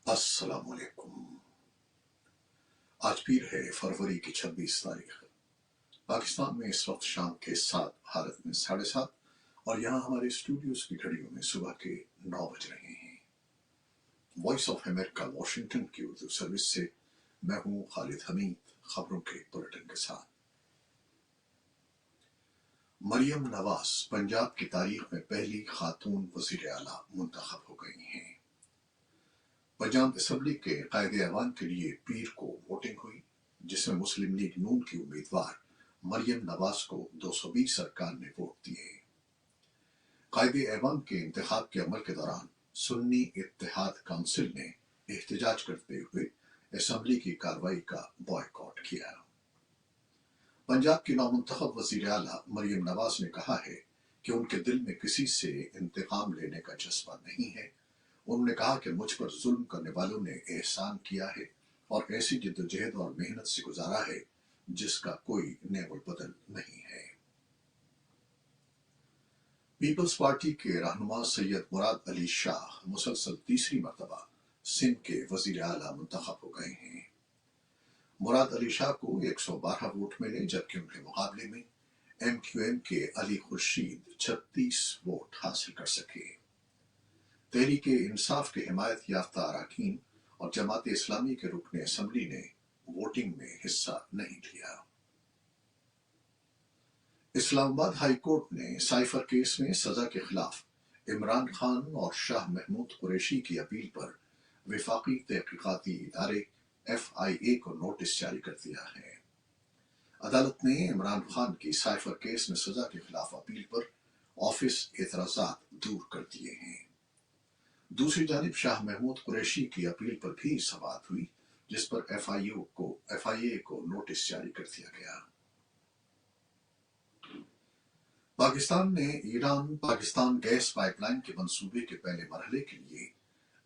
अस्सलाम वालेकुम। आज पीर है फरवरी की 26 तारीख। पाकिस्तान में इस वक्त शाम के 7, भारत में 7:30 और यहाँ हमारे स्टूडियोज की घड़ियों में सुबह के 9 बज रहे हैं। वॉइस ऑफ अमेरिका वॉशिंगटन की उर्दू सर्विस से मैं हूँ खालिद हमीद, खबरों के बुलेटिन के साथ। मरियम नवाज पंजाब की तारीख में पहली खातून वजीर आला मुंतखब हो गई हैं। पंजाब असेंबली के कायदे ऐवान के लिए पीर को वोटिंग हुई, जिसमें मुस्लिम लीग नून की उम्मीदवार मरियम नवाज को 220 अरकान ने वोट दिए। कायदे ऐवान के इंतखाब के अमल के दौरान सुन्नी इत्तेहाद काउंसिल ने एहतजाज करते हुए असेंबली की कार्रवाई का बॉयकॉट किया। पंजाब की नामुंतखब वजीर आला मरियम नवाज ने कहा है कि उनके दिल में किसी से इंतकाम लेने का जज्बा नहीं है। उन्होंने कहा कि मुझ पर जुल्म करने वालों ने एहसान किया है और ऐसी जिद्दोजहद और मेहनत से गुजारा है जिसका कोई नेवल बदल नहीं है। पीपल्स पार्टी के रहनुमा सैयद मुराद अली शाह मुसलसल तीसरी मरतबा सिंध के वजीर आला मुंतखब हो गए हैं। मुराद अली शाह को 112 वोट मिले, जबकि उनके मुकाबले में MQM के अली खुर्शीद 36 वोट हासिल कर सके। तहरीके इंसाफ के हिमायत याफ्ता अरकान और जमात इस्लामी के रुकने असेंबली ने वोटिंग में हिस्सा नहीं लिया। इस्लामाबाद हाई कोर्ट ने साइफर केस में सजा के खिलाफ इमरान खान और शाह महमूद कुरैशी की अपील पर विफाकी तहकीकाती इदारे FIA को नोटिस जारी कर दिया है। अदालत ने इमरान खान की साइफर केस में सजा के खिलाफ अपील पर ऑफिस एतराजात दूर कर दिए हैं। दूसरी जानिब शाह महमूद कुरैशी की अपील पर भी समाअत हुई, जिस पर FIA को नोटिस जारी कर दिया गया। पाकिस्तान ने ईरान पाकिस्तान गैस पाइपलाइन के मंसूबे के पहले मरहले के लिए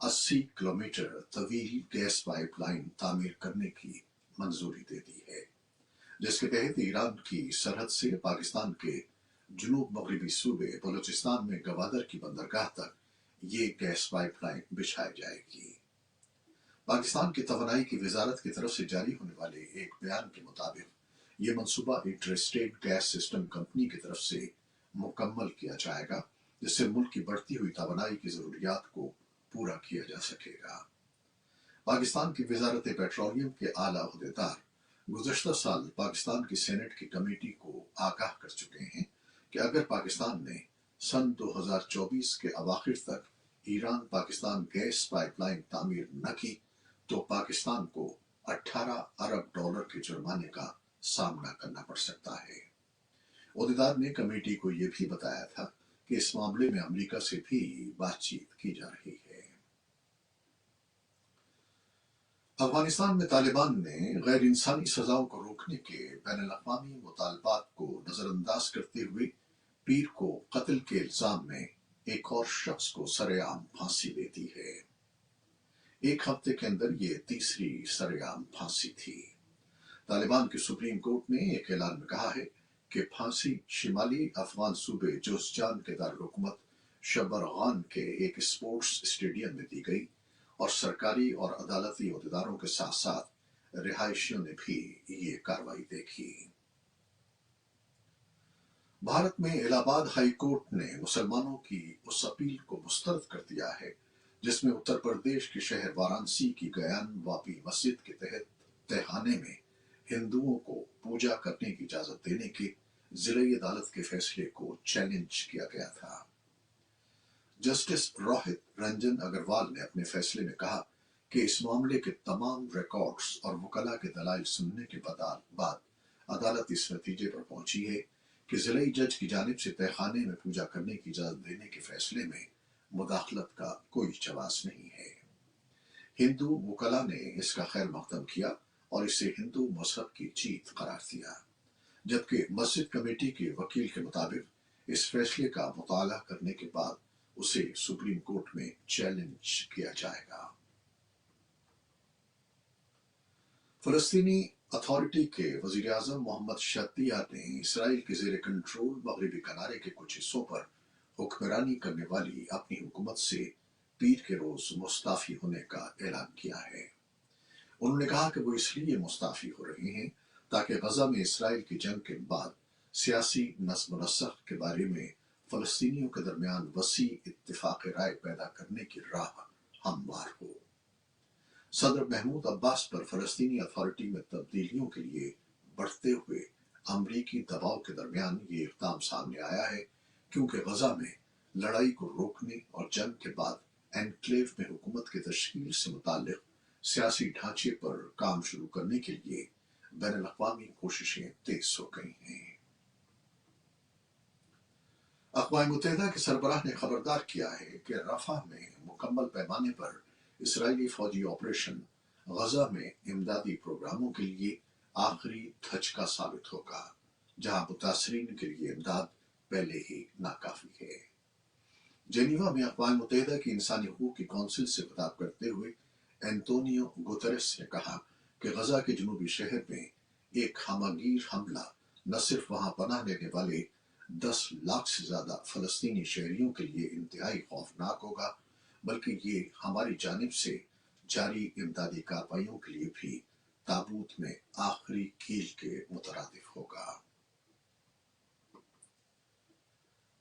80 किलोमीटर तवील गैस पाइपलाइन तामीर करने की मंजूरी दे दी है, जिसके तहत ईरान की सरहद से पाकिस्तान के जुनूब मगरबी सूबे बलूचिस्तान में गवादर की बंदरगाह तक ये गैस पाइपलाइन बिछाई जाएगी। पाकिस्तान की तवानाई की वजारत की तरफ से जारी होने वाले एक बयान के मुताबिक ये मंसूबा इंटरस्टेट गैस सिस्टम कंपनी की तरफ से मुकम्मल किया जाएगा, जिससे मुल्क की बढ़ती हुई तवानाई की जरूरियात को पूरा किया जा सकेगा। पाकिस्तान की वजारत पेट्रोलियम के आला अहदेदार गुज़श्ता साल पाकिस्तान की सेनेट की कमेटी को आगाह कर चुके हैं कि अगर पाकिस्तान ने सन 2024 के अवाखिर तक ईरान पाकिस्तान गैस पाइपलाइन तामीर न की तो पाकिस्तान को 18 अरब डॉलर के जुर्माने का सामना करना पड़ सकता है। अहदेदार ने कमेटी को यह भी बताया था कि इस मामले में अमेरिका से भी बातचीत की जा रही है। अफगानिस्तान में तालिबान ने गैर इंसानी सजाओं को रोकने के बैनुल-अक़वामी मुतालबात को नजरअंदाज करते हुए पीर को कत्ल के इल्जाम में एक और शख्स को सरेआम फांसी दे दी है। एक हफ्ते के अंदर ये तीसरी सरेआम फांसी थी। तालिबान की सुप्रीम कोर्ट ने एक ऐलान में कहा है कि फांसी शिमाली अफगान सूबे जोजिस्तान के दारुल-हुकूमत शबरगान के एक स्पोर्ट्स स्टेडियम में दी गई और सरकारी और अदालती अहदेदारों के साथ साथ रिहायशियों ने भी ये कार्रवाई देखी। भारत में इलाहाबाद हाई कोर्ट ने मुसलमानों की उस अपील को मुस्तरद कर दिया है जिसमें उत्तर प्रदेश के शहर वाराणसी की गयान वापी मस्जिद के तहत तहखाने में हिंदुओं को पूजा करने की इजाजत देने के जिला अदालत के फैसले को चैलेंज किया गया था। जस्टिस रोहित रंजन अग्रवाल ने अपने फैसले में कहा कि इस मामले के तमाम रिकॉर्ड्स और वकला के दलाइल सुनने के बाद अदालत इस नतीजे पर पहुंची है कि जिला जज की जानिब से तहखाने में पूजा करने की इजाजत देने के फैसले में मुदाखलत का कोई जवाज नहीं है। हिंदू वकला ने इसका खैर मकदम किया और इसे हिंदू मजहब की जीत करार दिया, जबकि मस्जिद कमेटी के वकील के मुताबिक इस फैसले का मुताला करने के बाद उसे सुप्रीम कोर्ट में चैलेंज किया जाएगा। फलस्तीनी अथॉरिटी के वजीर आजम मोहम्मद शतिया ने इसराइल के जेर कंट्रोल मगरबी किनारे के कुछ हिस्सों पर हुक्मरानी करने वाली अपनी हुकूमत से पीर के रोज मुस्ताफी होने का ऐलान किया है। उन्होंने कहा कि वो इसलिए मुस्ताफी हो रहे हैं ताकि गजा में इसराइल की जंग के बाद सियासी नस्ब नसख के बारे में फलस्तीनियों के दरमियान वसी इत्तिफाक राय पैदा करने की राह हमवार हो। सदर महमूद अब्बास पर फलस्तीनी अथॉरिटी में तब्दीलियों के लिए बढ़ते हुए अमरीकी दबाव के दरमियान ये इक़दाम सामने आया है, क्योंकि गजा में लड़ाई को रोकने और जंग के बाद एनक्लेव में हुकूमत की तश्कील से मुताल्लिक सियासी ढांचे पर काम शुरू करने के लिए बैनुल अक़वामी कोशिशें तेज हो गई हैं। अक़वाम मुत्तहिदा के सरबराह ने खबरदार किया है कि रफ़ा में मुकम्मल पैमाने पर इसराइली फौजी ऑपरेशन गजा में इमदादी प्रोग्रामों के लिए आखिरी धचका साबित होगा, जहां मुतासरीन के लिए इमदाद पहले ही नाकाफी है। जेनीवा में अक़वाम मुत्तहिदा की इंसानी हकूक़ की कौंसिल से खिताब करते हुए एंटोनियो गुतेरेस ने कहा कि गजा के जनूबी शहर में एक हमगीर हमला न सिर्फ वहां पनाह लेने वाले 10 लाख से ज्यादा फलस्तीनी शहरियों के लिए इंतहाई खौफनाक होगा, बल्कि ये हमारी जानिब से जारी इमदादी कार्रवाइयों के लिए भी ताबूत में आखिरी कील के मुतरादिफ होगा।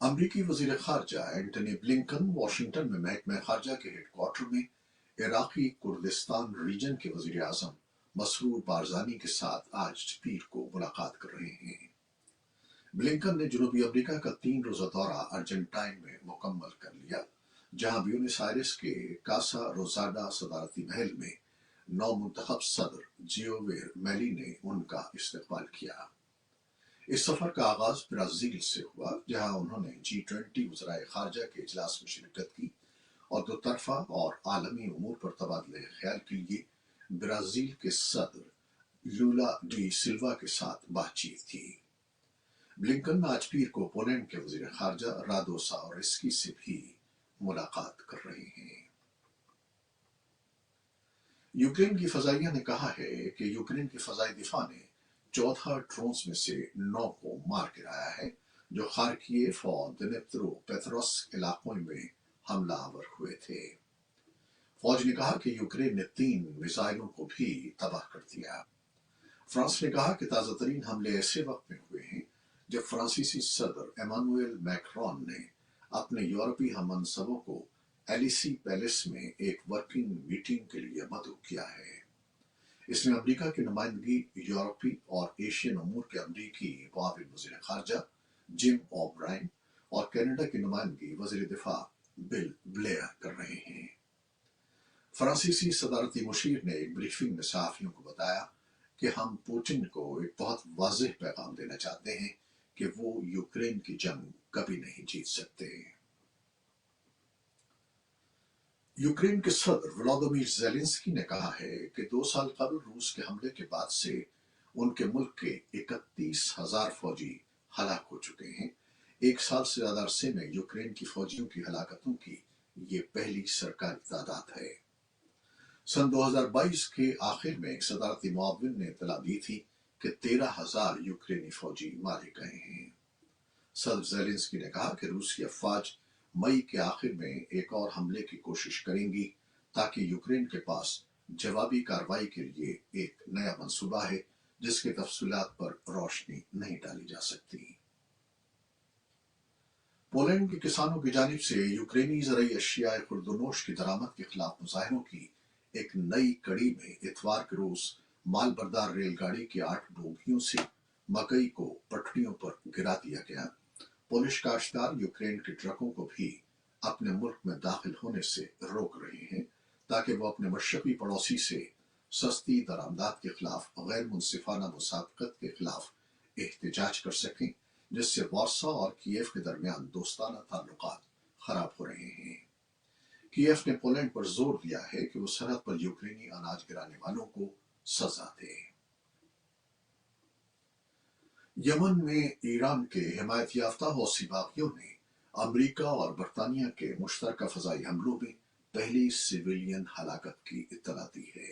अमरीकी वजीर खारजा एंटनी ब्लिंकन वाशिंगटन में महकमा खारजा के हेडक्वार्टर में इराकी कुर्दिस्तान रीजन के वजीर आजम मसरूर बारजानी के साथ आज पीर को मुलाकात कर रहे हैं। ब्लिंकन ने जनूबी अफ्रीका का 3 रोजा दौरा अर्जेंटाइन में मुकम्मल कर लिया, जहां ब्यूनस आयर्स के कासा रोजाडा सदारती महल में नौ मुंतखब सदर जियोवेर मेली ने उनका इस्तकबाल किया। इस सफर का आगाज ब्राजील से हुआ, जहां उन्होंने G20 वज़राए खारजा के इजलास में शिरकत की और दो तरफा और आलमी उमूर पर तबादले ख्याल के लिए ब्राजील के सदर लूला डी सिल्वा के साथ बातचीत की। ब्लिंकन आज पीर को पोलैंड के वजीर खारजा रादो साओरेस्की से भी मुलाकात कर रहे हैं। यूक्रेन की फजाइया ने कहा है कि यूक्रेन की फजाई दिफा ने 14 ड्रोन्स में से 9 को मार गिराया है, जो खार्किव और दिनेप्रोपेट्रोव्स्क इलाकों में हमला आवर हुए थे। फौज ने कहा कि यूक्रेन ने 3 मिसाइलों को भी तबाह कर दिया। फ्रांस ने कहा कि ताजा तरीन हमले ऐसे वक्त में हुए हैं जब फ्रांसीसी सदर एमानुएल मैक्रोन ने अपने यूरोपीय हममनसबों को एलिसी पैलेस में एक वर्किंग मीटिंग के लिए मदऊ किया है। इसमें अमेरिका की नुमाइंदगी यूरोपीय और एशियन अमूर के अमरीकी मुआविन वज़ीर खारजा जिम ओब्रायन और कनाडा की नुमाइंदगी वज़ीर दिफा बिल ब्लेयर कर रहे हैं। फ्रांसीसी सदारती मुशीर ने एक ब्रीफिंग में सहाफियों को बताया कि हम पुतिन को एक बहुत वाज़ेह पैगाम देना चाहते हैं कि वो यूक्रेन की जंग कभी नहीं जीत सकते। यूक्रेन के सदर व्लादिमीर ज़ेलेंस्की ने कहा है कि 2 साल कबल रूस के हमले के बाद से उनके मुल्क के 31,000 फौजी हलाक हो चुके हैं। 1 साल से ज्यादा अरसे में यूक्रेन की फौजियों की हलाकतों की ये पहली सरकारी तादाद है। सन 2022 के आखिर में एक सदारती मुआविन ने इत्तला दी थी कि 13,000 यूक्रेनी फौजी मारे गए हैं। सदर ज़ेलेंस्की ने कहा कि रूस की अफवाज मई के आखिर में एक और हमले की कोशिश करेंगी, ताकि यूक्रेन के पास जवाबी कार्रवाई के लिए एक नया मंसूबा है जिसके तफसीलात पर रोशनी नहीं डाली जा सकती। पोलैंड के किसानों की जानिब से यूक्रेनी ज़राई अशिया खुर्दनोश की दरामद के खिलाफ मुजाहिरों की एक नई कड़ी में इतवार के रोज माल बरदार रेलगाड़ी की 8 बोगियों से मकई को पटरियों पर गिरा दिया गया। पोलिश काश्तकार यूक्रेन के ट्रकों को भी अपने मुल्क में दाखिल होने से रोक रहे हैं, ताकि वो अपने मशरकी पड़ोसी से सस्ती दरामदात के खिलाफ गैर मुनसिफाना मुसाबकत के खिलाफ एहतजाज कर सकें, जिससे वार्सा और कीव के दरमियान दोस्ताना ताल्लुकात खराब हो रहे हैं। कीव ने पोलैंड पर जोर दिया है कि वो सरहद पर यूक्रेनी अनाज गिराने वालों को सजा दे। यमन में ईरान के हिमायत याफ्ता हौसी बागियों ने अमरीका और बरतानिया के मुश्तरका फजाई हमलों में पहली सिविलियन हलाकत की इत्तला दी है।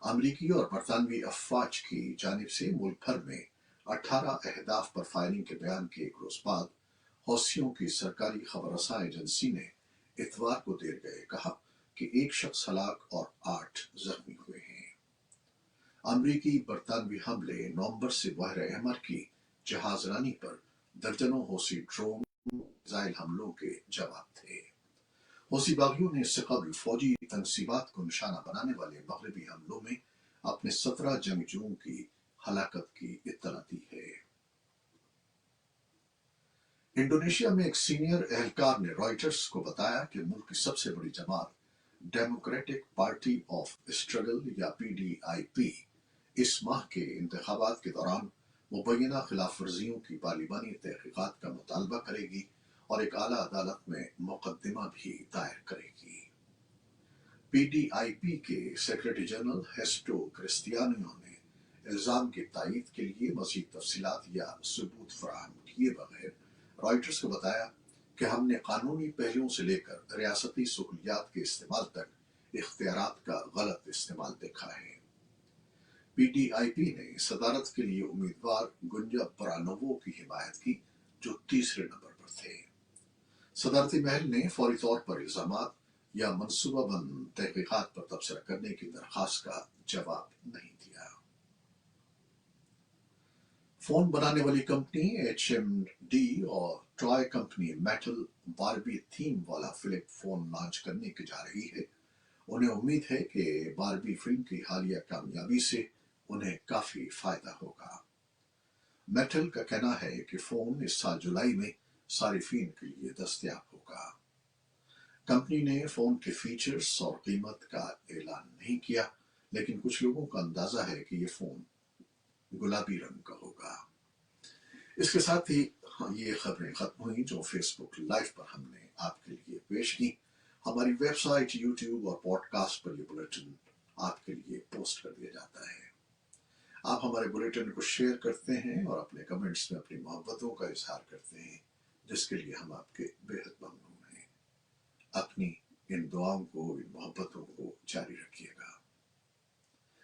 अमरीकी और बरतानवी अफवाज की जानिब से मुल्क भर में 18 अहदाफ पर फायरिंग के बयान के एक रोज बाद हौसियों की सरकारी खबरसां एजेंसी ने इतवार को देर गए कहा कि एक शख्स हलाक और 8 जख्मी हुए हैं। अमरीकी बरतानवी हमले नवंबर से बहर अहमर की जहाजरानी पर दर्जनों हौसी ड्रोन मिसाइल हमलों के जवाब थे। हौसी बागियों ने इससे कबल फौजी तनसीबात को निशाना बनाने वाले मगरबी हमलों में अपने 17 जंगजुओं की हलाकत की इत्तला दी है। इंडोनेशिया में एक सीनियर एहलकार ने रॉयटर्स को बताया कि मुल्क की सबसे बड़ी जमात डेमोक्रेटिक पार्टी ऑफ स्ट्रगल या PDIP इस माह के इंतखाबात के दौरान मुबैना खिलाफ वर्जियों की पार्लिमानी तहकीकात का मुतालबा करेगी और एक आला अदालत में मुकदमा भी दायर करेगी। PDIP के सेक्रेटरी जनरल हेस्टो क्रिस्टियानो ने इल्जाम की तायीद के लिए मजीद तफसीलात या सबूत फराहम किए बगैर रॉयटर्स को बताया कि हमने कानूनी पहलुओं से लेकर रियासती सहूलियात के इस्तेमाल तक इख्तियारात का गलत इस्तेमाल देखा है। PDIP ने सदारत के लिए उम्मीदवार गुंजा प्रानोवो की हिमायत की, जो तीसरे नंबर पर थे। सदारती महल ने फौरी तौर पर इल्जामात या मनसूबाबंद तहकीकात पर तबसरा करने की दरखास्त का जवाब नहीं दिया। फोन बनाने वाली कंपनी HMD और toy company metal Barbie theme वाला फ्लिप फोन लॉन्च करने की जा रही है। उन्हें उम्मीद है कि बारबी फिल्म की हालिया कामयाबी से उन्हें काफी फायदा होगा। मेटल का कहना है कि फोन इस साल जुलाई में सारिफीन के लिए दस्तयाब होगा। कंपनी ने फोन के फीचर्स और कीमत का ऐलान नहीं किया, लेकिन कुछ लोगों का अंदाजा है कि ये फोन गुलाबी रंग का होगा। इसके साथ ही ये खबरें खत्म हुई जो फेसबुक लाइव पर हमने आपके लिए पेश की। हमारी वेबसाइट, यूट्यूब और पॉडकास्ट पर ये बुलेटिन आपके लिए पोस्ट कर दिया जाता है। आप हमारे बुलेटिन को शेयर करते हैं और अपने कमेंट्स में अपनी मोहब्बतों का इजहार करते हैं, जिसके लिए हम आपके बेहद ममनून हैं। अपनी इन दुआओं को, इन मोहब्बतों को जारी रखिएगा।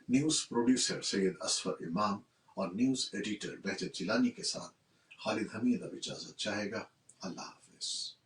न्यूज प्रोड्यूसर सैयद असफर इमाम और न्यूज एडिटर बहजत जिलानी के साथ खालिद हमीद अब इजाजत चाहेगा। अल्लाह हाफिज।